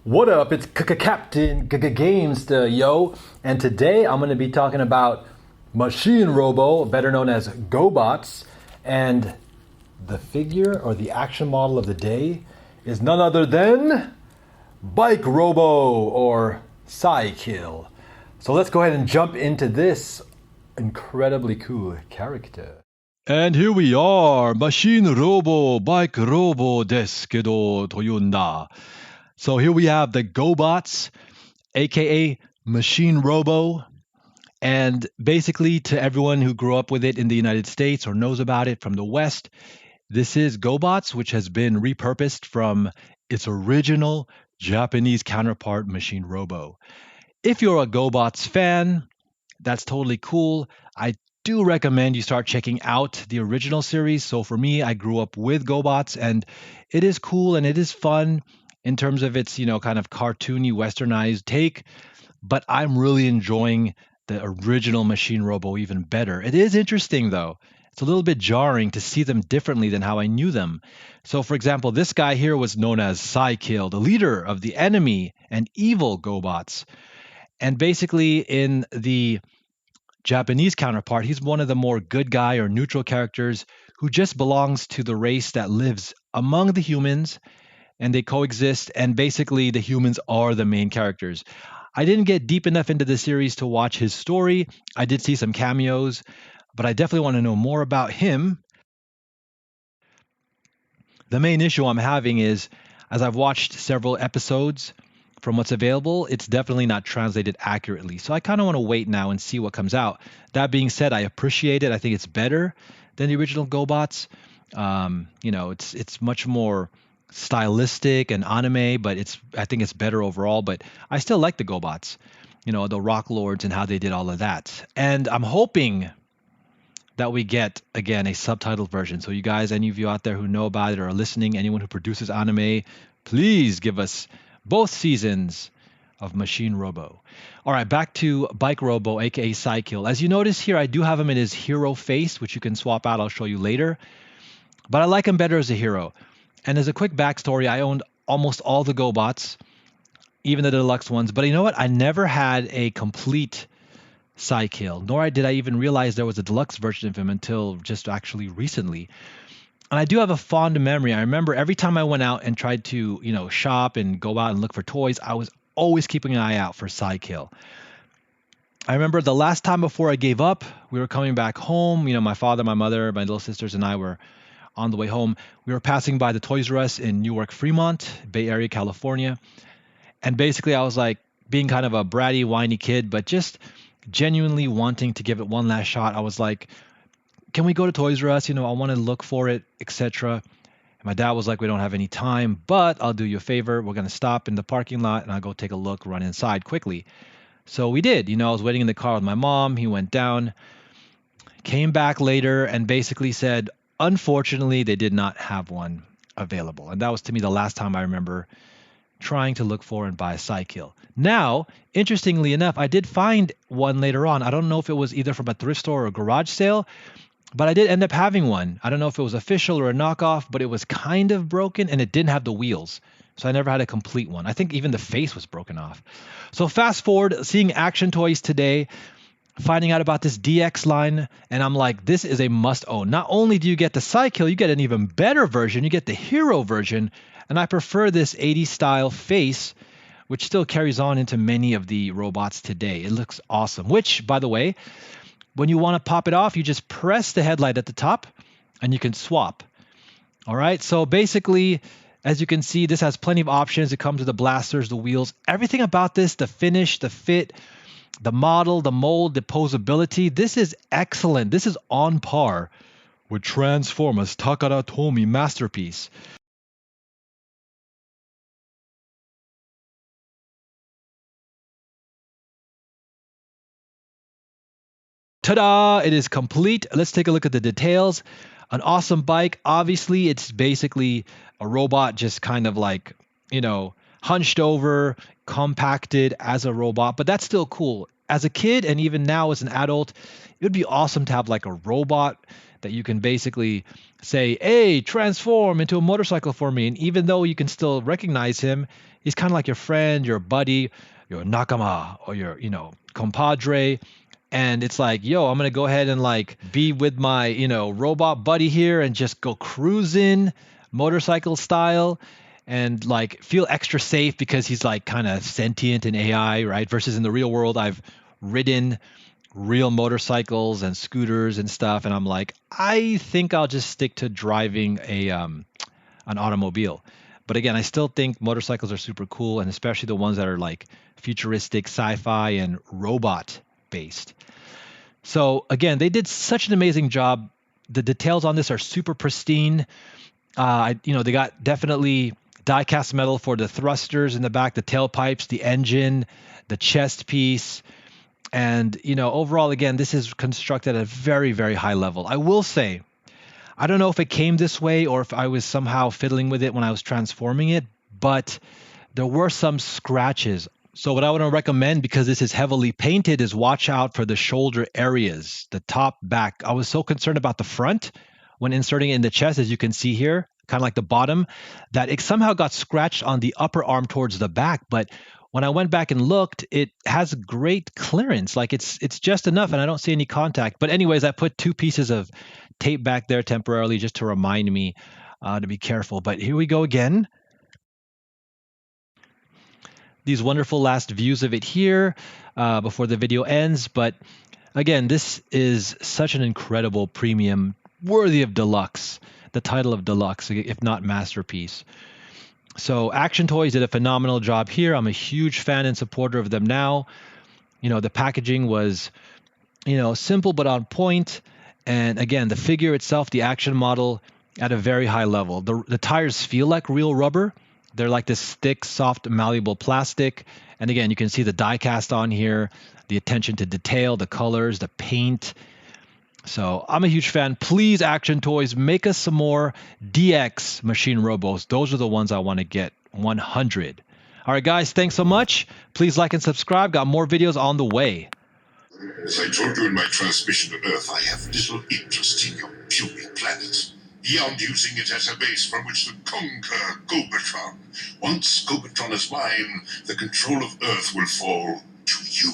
What up? It's Captain Gamester, yo. And today I'm going to be talking about Machine Robo, better known as Gobots. And the figure or the action model of the day is none other than Bike Robo or Cykill. So let's go ahead and jump into this incredibly cool character. And here we are, Machine Robo, Bike Robo desu kedo toyunda. So here we have the Gobots, aka Machine Robo. And basically, to everyone who grew up with it in the United States or knows about it from the West, this is Gobots, which has been repurposed from its original Japanese counterpart, Machine Robo. If you're a Gobots fan, that's totally cool. I do recommend you start checking out the original series. So for me, I grew up with Gobots, and it is cool and it is fun in terms of its, kind of cartoony, westernized take. But I'm really enjoying the original Machine Robo even better. It is interesting though. It's a little bit jarring to see them differently than how I knew them. So for example, this guy here was known as Cykill, the leader of the enemy and evil Gobots. And basically in the Japanese counterpart, he's one of the more good guy or neutral characters who just belongs to the race that lives among the humans and they coexist, and basically the humans are the main characters. I didn't get deep enough into the series to watch his story. I did see some cameos, but I definitely want to know more about him. The main issue I'm having is, as I've watched several episodes from what's available, it's definitely not translated accurately. So I kind of want to wait now and see what comes out. That being said, I appreciate it. I think it's better than the original Gobots. It's much more stylistic and anime, but I think it's better overall. But I still like the Gobots, the Rock Lords and how they did all of that. And I'm hoping that we get, again, a subtitled version. So you guys, any of you out there who know about it or are listening, anyone who produces anime, please give us both seasons of Machine Robo. All right, back to Bike Robo, aka Cykill. As you notice here, I do have him in his hero face, which you can swap out. I'll show you later. But I like him better as a hero. And as a quick backstory, I owned almost all the Gobots, even the deluxe ones. But you know what? I never had a complete Cykill, nor did I even realize there was a deluxe version of him until just actually recently. And I do have a fond memory. I remember every time I went out and tried to, shop and go out and look for toys, I was always keeping an eye out for Cykill. I remember the last time before I gave up, we were coming back home. My father, my mother, my little sisters, and I were on the way home. We were passing by the Toys R Us in Newark, Fremont, Bay Area, California. And basically I was like being kind of a bratty, whiny kid, but just genuinely wanting to give it one last shot. I was like, can we go to Toys R Us? I want to look for it, etc. And my dad was like, we don't have any time, but I'll do you a favor. We're going to stop in the parking lot and I'll go take a look, run inside quickly. So we did. I was waiting in the car with my mom. He went down, came back later and basically said, unfortunately, they did not have one available. And that was, to me, the last time I remember trying to look for and buy a Cykill. Now, interestingly enough, I did find one later on. I don't know if it was either from a thrift store or a garage sale, but I did end up having one. I don't know if it was official or a knockoff, but it was kind of broken and it didn't have the wheels. So I never had a complete one. I think even the face was broken off. So fast forward, seeing Action Toys today, finding out about this DX line, and I'm like, this is a must own. Not only do you get the Cykill, you get an even better version. You get the hero version, and I prefer this 80s style face, which still carries on into many of the robots today. It looks awesome, which, by the way, when you want to pop it off, you just press the headlight at the top, and you can swap. All right, so basically, as you can see, this has plenty of options. It comes with the blasters, the wheels, everything about this, the finish, the fit, the model, the mold, the posability, this is excellent. This is on par with Transformers Takara Tomy masterpiece. Ta-da! It is complete. Let's take a look at the details. An awesome bike. Obviously, it's basically a robot just kind of like, hunched over, compacted as a robot, but that's still cool. As a kid and even now as an adult, it would be awesome to have like a robot that you can basically say, hey, transform into a motorcycle for me. And even though you can still recognize him, he's kind of like your friend, your buddy, your nakama, or your, compadre. And it's like, yo, I'm going to go ahead and like be with my, robot buddy here and just go cruising motorcycle style and like feel extra safe because he's like kind of sentient and AI, right? Versus in the real world, I've ridden real motorcycles and scooters and stuff, and I'm like, I think I'll just stick to driving an automobile. But again, I still think motorcycles are super cool, and especially the ones that are like futuristic, sci-fi, and robot based. So again, they did such an amazing job. The details on this are super pristine. They got definitely die-cast metal for the thrusters in the back, the tailpipes, the engine, the chest piece. And, overall, again, this is constructed at a very, very high level. I will say, I don't know if it came this way or if I was somehow fiddling with it when I was transforming it, but there were some scratches. So what I want to recommend, because this is heavily painted, is watch out for the shoulder areas, the top, back. I was so concerned about the front when inserting it in the chest, as you can see here, kind of like the bottom, that it somehow got scratched on the upper arm towards the back. But when I went back and looked, it has great clearance. Like it's just enough, and I don't see any contact. But anyways, I put 2 pieces of tape back there temporarily just to remind me to be careful. But here we go again. These wonderful last views of it here before the video ends. But again, this is such an incredible premium, worthy of deluxe, the title of deluxe, if not masterpiece. So Action Toys did a phenomenal job here. I'm a huge fan and supporter of them now. The packaging was, simple but on point. And again, the figure itself, the action model, at a very high level. The tires feel like real rubber. They're like this thick, soft, malleable plastic. And again, you can see the die cast on here, the attention to detail, the colors, the paint. So I'm a huge fan. Please, Action Toys, make us some more DX Machine Robos. Those are the ones I want to get, 100. All right, guys, thanks so much. Please like and subscribe. Got more videos on the way. As I told you in my transmission to Earth, I have little interest in your puny planet, beyond using it as a base from which to conquer Gobotron. Once Gobotron is mine, the control of Earth will fall to you.